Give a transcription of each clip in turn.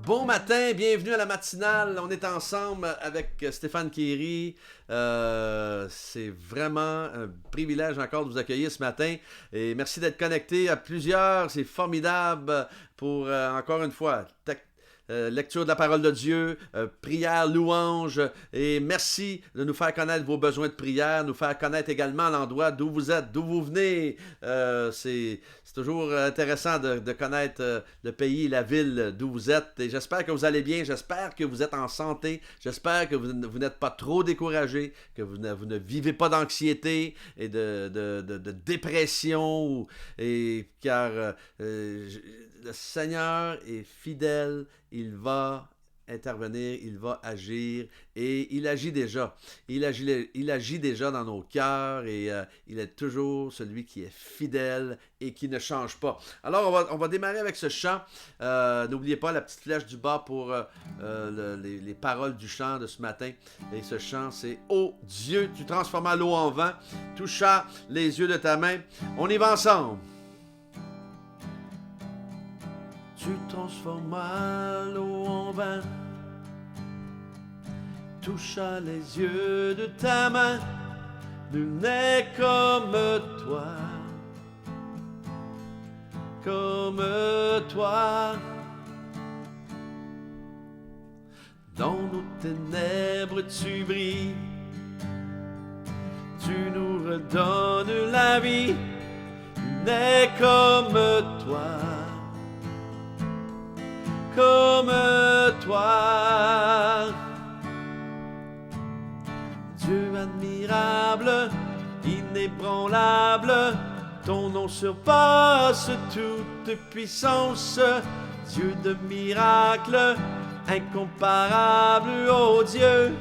Bon matin, bienvenue à la matinale. On est ensemble avec Stéphane Kéry. C'est vraiment un privilège encore de vous accueillir ce matin. Et merci d'être connecté à plusieurs. C'est formidable pour, encore une fois, lecture de la parole de Dieu, prière, louange, et merci de nous faire connaître vos besoins de prière, nous faire connaître également l'endroit d'où vous êtes, d'où vous venez. C'est toujours intéressant de connaître le pays, la ville d'où vous êtes, et j'espère que vous allez bien, j'espère que vous êtes en santé, j'espère que vous n'êtes pas trop découragé, que vous ne vivez pas d'anxiété et de dépression, car le Seigneur est fidèle, il va intervenir, il va agir et il agit déjà. Il agit déjà dans nos cœurs et il est toujours celui qui est fidèle et qui ne change pas. Alors on va démarrer avec ce chant. N'oubliez pas la petite flèche du bas pour les paroles du chant de ce matin. Et ce chant c'est « Ô Dieu, tu transformas l'eau en vin, toucha les yeux de ta main. » On y va ensemble. Tu transformas l'eau en vin, toucha les yeux de ta main, nul n'est comme toi, comme toi. Dans nos ténèbres tu brilles, tu nous redonnes la vie, nul n'est comme toi. Comme toi, Dieu admirable, inébranlable, ton nom surpasse toute puissance, Dieu de miracles, incomparable, ô Dieu,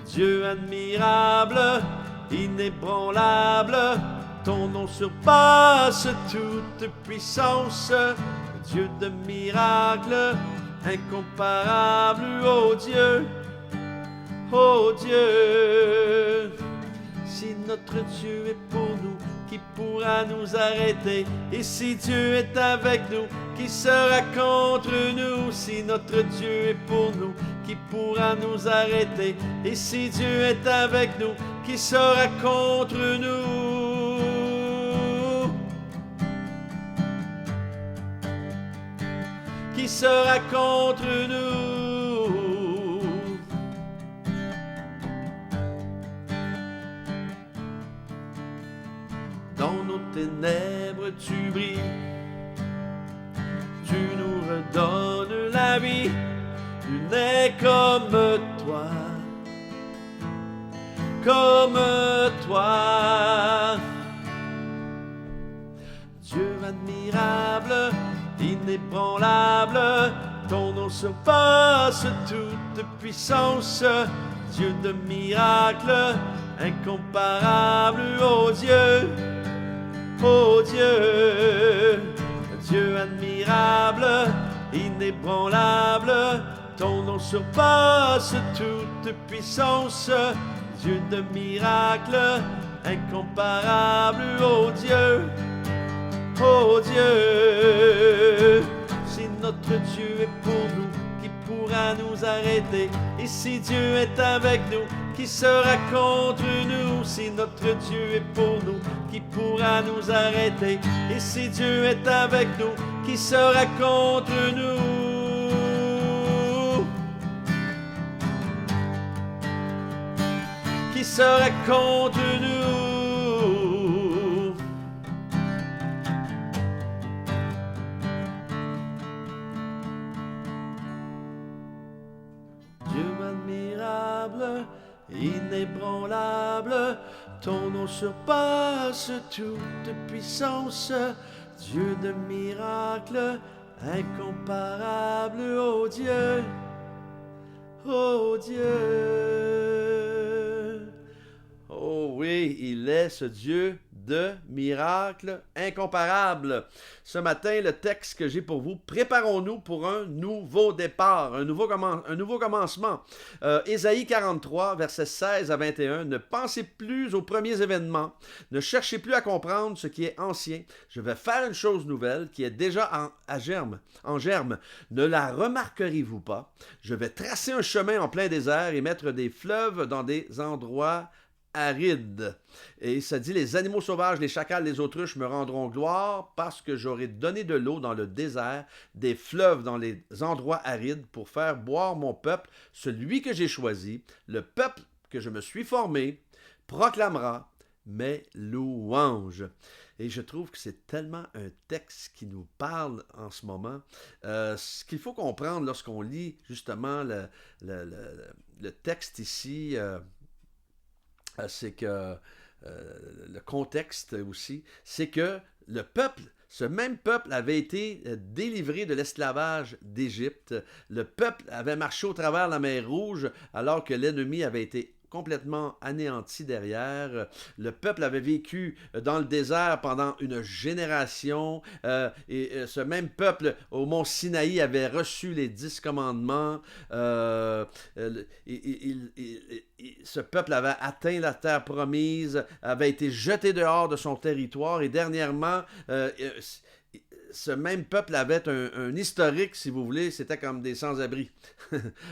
Dieu admirable, inébranlable, ton nom surpasse toute puissance, Dieu de miracles, incomparable, ô Dieu, si notre Dieu est pour nous, qui pourra nous arrêter? Et si Dieu est avec nous, qui sera contre nous? Si notre Dieu est pour nous, qui pourra nous arrêter? Et si Dieu est avec nous, qui sera contre nous? Qui sera contre nous? Dans nos ténèbres tu brilles, tu nous redonnes la vie, tu n'es comme toi, comme toi. Dieu admirable, inébranlable, ton nom surpasse toute puissance, Dieu de miracles, incomparable, ô Dieu, Dieu admirable, inébranlable, ton nom surpasse toute puissance, Dieu de miracles, incomparable, ô Dieu, si notre Dieu est pour nous, qui pourra nous arrêter? Et si Dieu est avec nous, qui sera contre nous? Si notre Dieu est pour nous, qui pourra nous arrêter? Et si Dieu est avec nous, qui sera contre nous? Qui sera contre nous? Inébranlable, ton nom surpasse toute puissance, Dieu de miracles, incomparable, ô Dieu, oh oui, il est ce Dieu de miracles incomparables. Ce matin, le texte que j'ai pour vous, préparons-nous pour un nouveau départ, un nouveau commencement. Ésaïe 43, versets 16 à 21, ne pensez plus aux premiers événements, ne cherchez plus à comprendre ce qui est ancien. Je vais faire une chose nouvelle qui est déjà en germe. Ne la remarquerez-vous pas? Je vais tracer un chemin en plein désert et mettre des fleuves dans des endroits arides. Et ça dit, les animaux sauvages, les chacals, les autruches me rendront gloire parce que j'aurai donné de l'eau dans le désert, des fleuves dans les endroits arides pour faire boire mon peuple, celui que j'ai choisi, le peuple que je me suis formé, proclamera mes louanges. Et je trouve que c'est tellement un texte qui nous parle en ce moment. Ce qu'il faut comprendre lorsqu'on lit justement le texte ici, c'est que le contexte aussi, c'est que le peuple, ce même peuple avait été délivré de l'esclavage d'Égypte. Le peuple avait marché au travers de la mer Rouge alors que l'ennemi avait été complètement anéanti derrière. Le peuple avait vécu dans le désert pendant une génération et ce même peuple au mont Sinaï avait reçu les 10 commandements. Ce peuple avait atteint la terre promise, avait été jeté dehors de son territoire et dernièrement ce même peuple avait un historique, si vous voulez, c'était comme des sans-abri.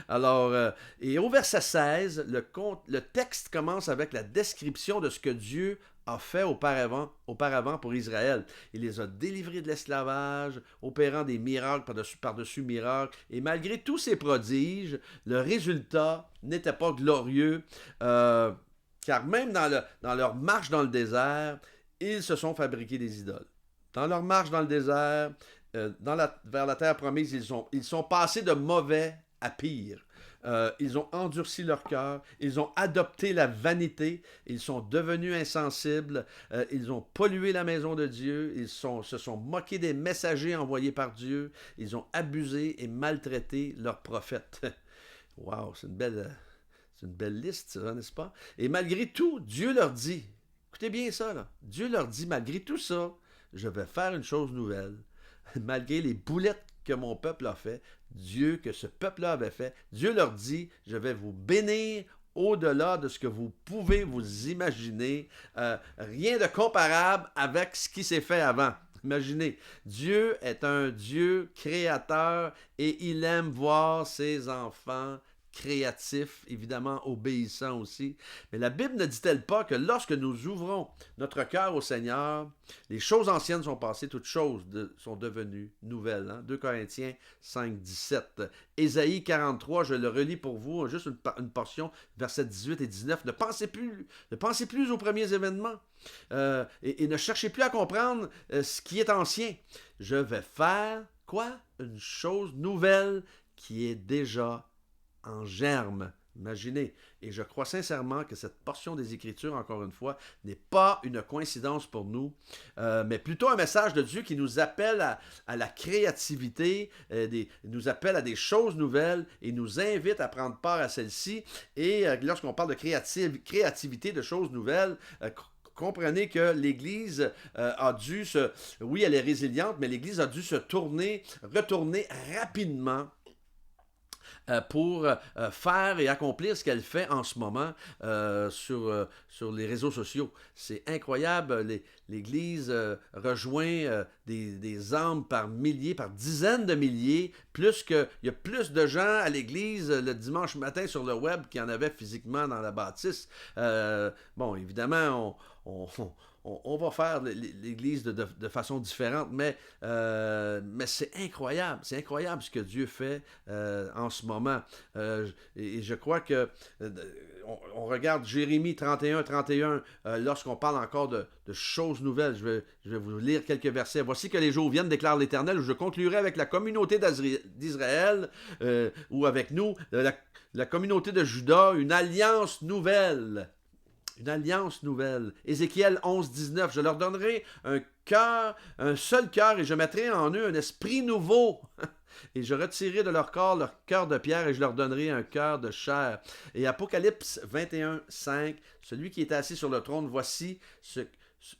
Alors, et au verset 16, le texte commence avec la description de ce que Dieu a fait auparavant pour Israël. Il les a délivrés de l'esclavage, opérant des miracles par-dessus miracles. Et malgré tous ces prodiges, le résultat n'était pas glorieux, car même dans leur marche dans le désert, ils se sont fabriqués des idoles. Dans leur marche dans le désert, vers la terre promise, ils sont passés de mauvais à pire. Ils ont endurci leur cœur, ils ont adopté la vanité, ils sont devenus insensibles, ils ont pollué la maison de Dieu, se sont moqués des messagers envoyés par Dieu, ils ont abusé et maltraité leurs prophètes. Wow, c'est une belle liste, ça, n'est-ce pas? Et malgré tout, Dieu leur dit, écoutez bien ça, là, Dieu leur dit, malgré tout ça, je vais faire une chose nouvelle. Malgré les boulettes que mon peuple a fait, que ce peuple-là avait fait, Dieu leur dit, je vais vous bénir au-delà de ce que vous pouvez vous imaginer. Rien de comparable avec ce qui s'est fait avant. Imaginez, Dieu est un Dieu créateur et il aime voir ses enfants créatif, évidemment obéissant aussi. Mais la Bible ne dit-elle pas que lorsque nous ouvrons notre cœur au Seigneur, les choses anciennes sont passées, toutes choses sont devenues nouvelles. Hein? 2 Corinthiens 5, 17. Ésaïe 43, je le relis pour vous, juste une portion, versets 18 et 19. Ne pensez plus aux premiers événements et ne cherchez plus à comprendre ce qui est ancien. Je vais faire, quoi? Une chose nouvelle qui est déjà en germe. Imaginez. Et je crois sincèrement que cette portion des Écritures, encore une fois, n'est pas une coïncidence pour nous, mais plutôt un message de Dieu qui nous appelle à la créativité, nous appelle à des choses nouvelles et nous invite à prendre part à celle-ci. Et lorsqu'on parle de créativité, de choses nouvelles, comprenez que l'Église a dû oui, elle est résiliente, mais l'Église a dû retourner rapidement pour faire et accomplir ce qu'elle fait en ce moment sur les réseaux sociaux. C'est incroyable, l'Église rejoint des âmes par milliers, par dizaines de milliers, il y a plus de gens à l'Église le dimanche matin sur le web qu'il y en avait physiquement dans la bâtisse. Bon, évidemment, on va faire l'Église de façon différente, mais c'est incroyable ce que Dieu fait en ce moment. Et je crois que on regarde Jérémie 31, lorsqu'on parle encore de choses nouvelles. Je vais vous lire quelques versets. Voici que les jours viennent, déclare l'Éternel, où je conclurai avec la communauté d'Israël, ou avec nous, la communauté de Juda, une alliance nouvelle. Une alliance nouvelle. Ézéchiel 11, 19. Je leur donnerai un seul cœur, et je mettrai en eux un esprit nouveau. Et je retirerai de leur corps leur cœur de pierre, et je leur donnerai un cœur de chair. Et Apocalypse 21, 5. Celui qui est assis sur le trône, voici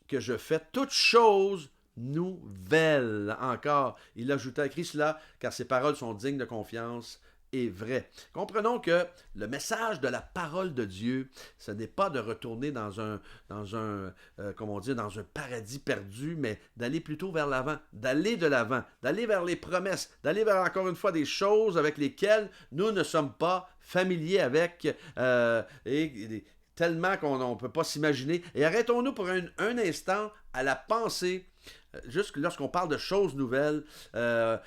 que je fais toutes choses nouvelles. Encore, il ajouta, écrit cela, car ces paroles sont dignes de confiance et vraies. Comprenons que le message de la parole de Dieu, ce n'est pas de retourner dans un paradis perdu, mais d'aller plutôt vers l'avant, d'aller de l'avant, d'aller vers les promesses, d'aller vers encore une fois des choses avec lesquelles nous ne sommes pas familiers avec, tellement qu'on ne peut pas s'imaginer. Et arrêtons-nous pour un instant à la pensée. Juste lorsqu'on parle de choses nouvelles, je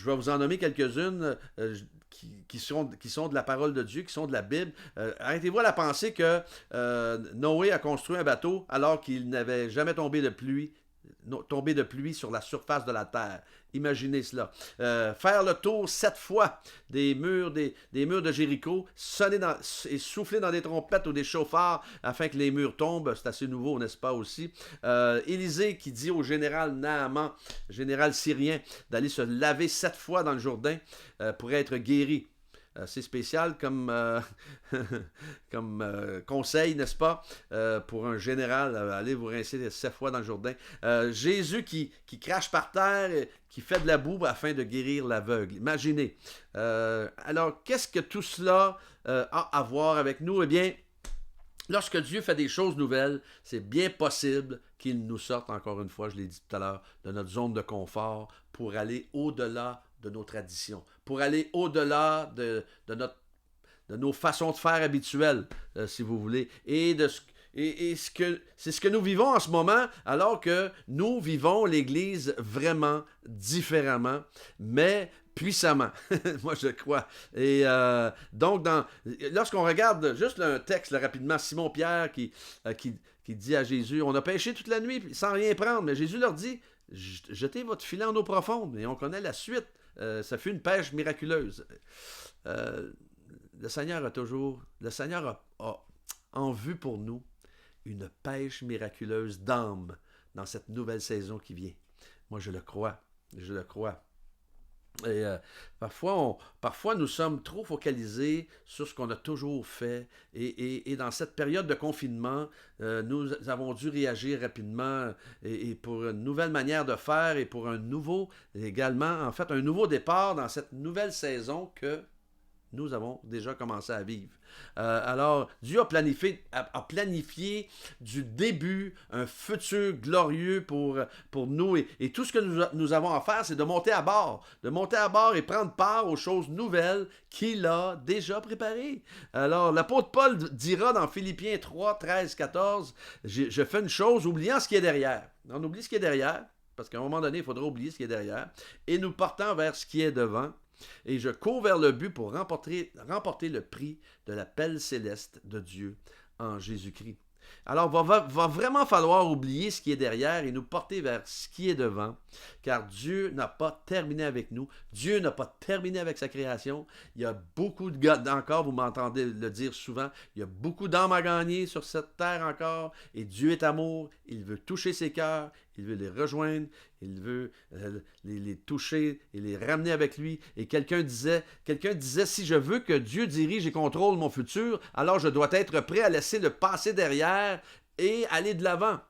vais vous en nommer quelques-unes qui sont de la parole de Dieu, qui sont de la Bible. Arrêtez-vous à la pensée que Noé a construit un bateau alors qu'il n'avait jamais tombé de pluie sur la surface de la terre. Imaginez cela. Faire le tour 7 fois des murs de Jéricho, sonner et souffler dans des trompettes ou des chauffards afin que les murs tombent. C'est assez nouveau, n'est-ce pas aussi? Élisée qui dit au général Naaman, général syrien, d'aller se laver 7 fois dans le Jourdain pour être guéri. C'est spécial comme conseil, n'est-ce pas, pour un général, allez vous rincer 7 fois dans le Jourdain. Jésus qui crache par terre, qui fait de la boue afin de guérir l'aveugle. Imaginez. Alors, qu'est-ce que tout cela a à voir avec nous? Eh bien, lorsque Dieu fait des choses nouvelles, c'est bien possible qu'il nous sorte, encore une fois, je l'ai dit tout à l'heure, de notre zone de confort pour aller au-delà de nos traditions, pour aller au-delà de nos façons de faire habituelles, si vous voulez, c'est ce que nous vivons en ce moment, alors que nous vivons l'Église vraiment différemment, mais puissamment, moi je crois. Et donc, lorsqu'on regarde juste un texte là, rapidement, Simon-Pierre qui dit à Jésus, on a pêché toute la nuit sans rien prendre, mais Jésus leur dit, jetez votre filet en eau profonde, et on connaît la suite. Ça fut une pêche miraculeuse. Le Seigneur a en vue pour nous une pêche miraculeuse d'âme dans cette nouvelle saison qui vient. Moi, je le crois. Je le crois. Et parfois, nous sommes trop focalisés sur ce qu'on a toujours fait. Et dans cette période de confinement, nous avons dû réagir rapidement et pour une nouvelle manière de faire et pour un nouveau départ dans cette nouvelle saison que nous avons déjà commencé à vivre. Alors, Dieu a planifié du début un futur glorieux pour nous. Et tout ce que nous avons à faire, c'est de monter à bord et prendre part aux choses nouvelles qu'il a déjà préparées. Alors, l'apôtre Paul dira dans Philippiens 3, 13, 14, je fais une chose, oubliant ce qui est derrière. On oublie ce qui est derrière, parce qu'à un moment donné, il faudra oublier ce qui est derrière, et nous portant vers ce qui est devant. Et je cours vers le but pour remporter le prix de l'appel céleste de Dieu en Jésus-Christ. Alors, va vraiment falloir oublier ce qui est derrière et nous porter vers ce qui est devant, car Dieu n'a pas terminé avec nous. Dieu n'a pas terminé avec sa création. Il y a beaucoup encore, vous m'entendez le dire souvent, il y a beaucoup d'âmes à gagner sur cette terre encore, et Dieu est amour. Il veut toucher ses cœurs, il veut les rejoindre, il veut les toucher et les ramener avec lui. Et quelqu'un disait, si je veux que Dieu dirige et contrôle mon futur, alors je dois être prêt à laisser le passé derrière et aller de l'avant.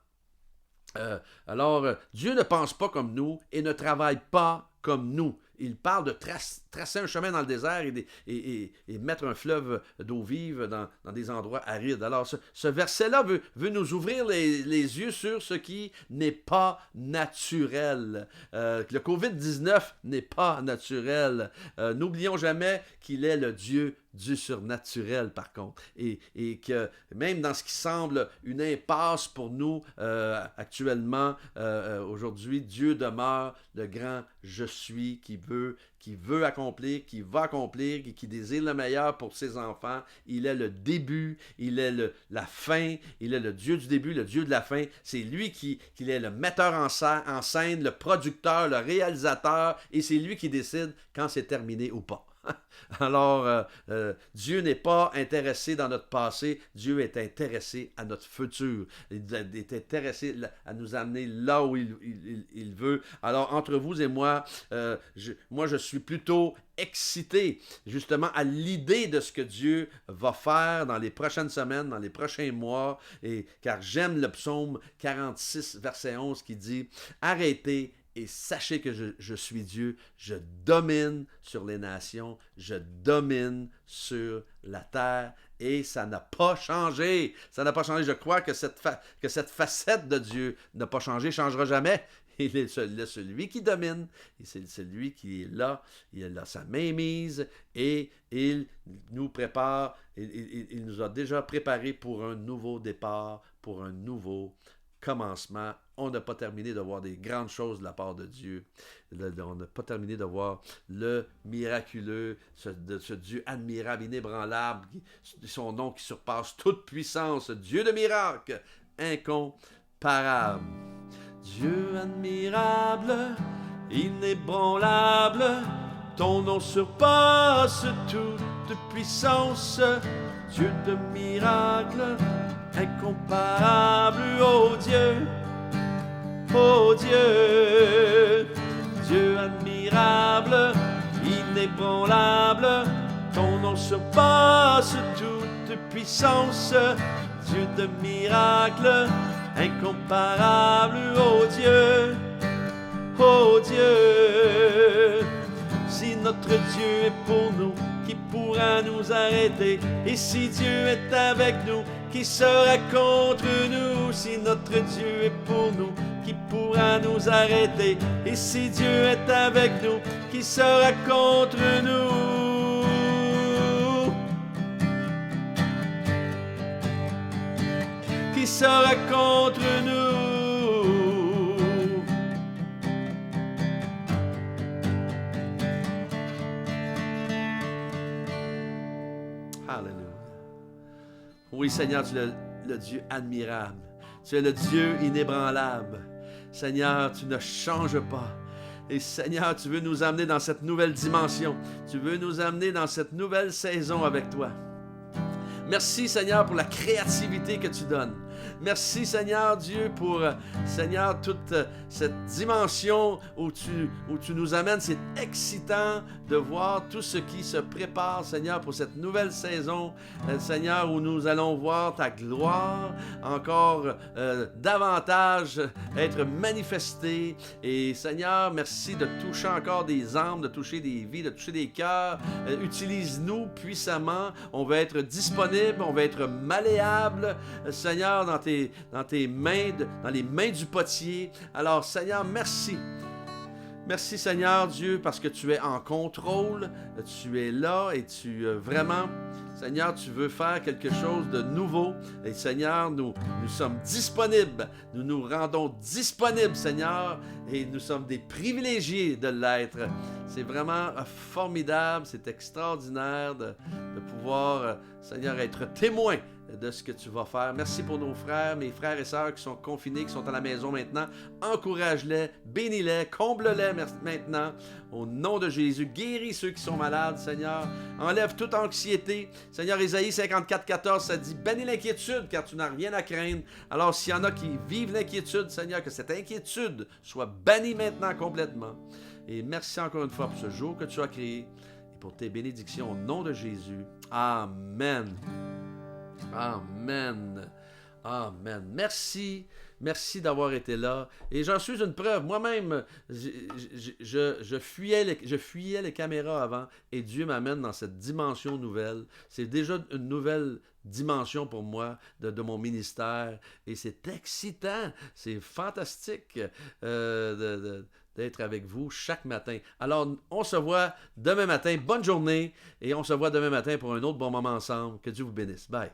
Alors, Dieu ne pense pas comme nous et ne travaille pas comme nous. Il parle de tracer un chemin dans le désert et mettre un fleuve d'eau vive dans des endroits arides. Alors, ce verset-là veut nous ouvrir les yeux sur ce qui n'est pas naturel. Le COVID-19 n'est pas naturel. N'oublions jamais qu'il est le Dieu du surnaturel, par contre. Et que même dans ce qui semble une impasse pour nous actuellement, aujourd'hui, Dieu demeure le grand « Je suis » qui veut accomplir, qui va accomplir, qui désire le meilleur pour ses enfants. Il est le début, il est la fin, il est le Dieu du début, le Dieu de la fin. C'est lui qui est le metteur en scène, le producteur, le réalisateur, et c'est lui qui décide quand c'est terminé ou pas. Alors, Dieu n'est pas intéressé dans notre passé, Dieu est intéressé à notre futur. Il est intéressé à nous amener là où il veut. Alors, entre vous et moi, je suis plutôt excité justement à l'idée de ce que Dieu va faire dans les prochaines semaines, dans les prochains mois, et car j'aime le psaume 46, verset 11 qui dit « Arrêtez et sachez que je suis Dieu, je domine sur les nations, je domine sur la terre. » Et ça n'a pas changé. Ça n'a pas changé. Je crois que cette facette de Dieu n'a pas changé, ne changera jamais. Il est celui qui domine, et c'est celui qui est là, il a sa mainmise, et il nous prépare, il nous a déjà préparé pour un nouveau départ, pour un nouveau commencement. On n'a pas terminé de voir des grandes choses de la part de Dieu. On n'a pas terminé de voir le miraculeux, ce Dieu admirable, inébranlable, son nom qui surpasse toute puissance, Dieu de miracles, incomparable. Dieu admirable, inébranlable, ton nom surpasse toute puissance. Dieu de miracles, incomparable, oh Dieu, oh Dieu. Dieu admirable, inébranlable, ton nom surpasse toute puissance. Dieu de miracles, incomparable, oh Dieu, oh Dieu. Si notre Dieu est pour nous, qui pourra nous arrêter? Et si Dieu est avec nous, qui sera contre nous? Si notre Dieu est pour nous, qui pourra nous arrêter? Et si Dieu est avec nous, qui sera contre nous? Qui sera contre nous? Alléluia. Oui, Seigneur, tu es le Dieu admirable. Tu es le Dieu inébranlable. Seigneur, tu ne changes pas. Et Seigneur, tu veux nous amener dans cette nouvelle dimension. Tu veux nous amener dans cette nouvelle saison avec toi. Merci, Seigneur, pour la créativité que tu donnes. Merci, Seigneur Dieu, pour, Seigneur, toute cette dimension où tu nous amènes. C'est excitant de voir tout ce qui se prépare, Seigneur, pour cette nouvelle saison, Seigneur, où nous allons voir ta gloire encore davantage être manifestée. Et, Seigneur, merci de toucher encore des âmes, de toucher des vies, de toucher des cœurs. Utilise-nous puissamment. On va être disponible, on va être malléable, Seigneur, dans tes mains, dans les mains du potier. Alors, Seigneur, merci. Merci, Seigneur Dieu, parce que tu es en contrôle, tu es là et vraiment, Seigneur, tu veux faire quelque chose de nouveau. Et Seigneur, nous sommes disponibles, nous nous rendons disponibles, Seigneur, et nous sommes des privilégiés de l'être. C'est vraiment formidable, c'est extraordinaire de pouvoir, Seigneur, être témoin de ce que tu vas faire. Merci pour nos frères, mes frères et sœurs qui sont confinés, qui sont à la maison maintenant. Encourage-les, bénis-les, comble-les maintenant. Au nom de Jésus, guéris ceux qui sont malades, Seigneur. Enlève toute anxiété. Seigneur, Ésaïe 54:14, ça dit « Bannis l'inquiétude, car tu n'as rien à craindre. » Alors, s'il y en a qui vivent l'inquiétude, Seigneur, que cette inquiétude soit bannie maintenant complètement. Et merci encore une fois pour ce jour que tu as créé et pour tes bénédictions au nom de Jésus. Amen. Amen. Amen. Merci. Merci d'avoir été là. Et j'en suis une preuve. Moi-même, je fuyais les caméras avant et Dieu m'amène dans cette dimension nouvelle. C'est déjà une nouvelle dimension pour moi de mon ministère. Et c'est excitant. C'est fantastique d'être avec vous chaque matin. Alors, on se voit demain matin. Bonne journée. Et on se voit demain matin pour un autre bon moment ensemble. Que Dieu vous bénisse. Bye.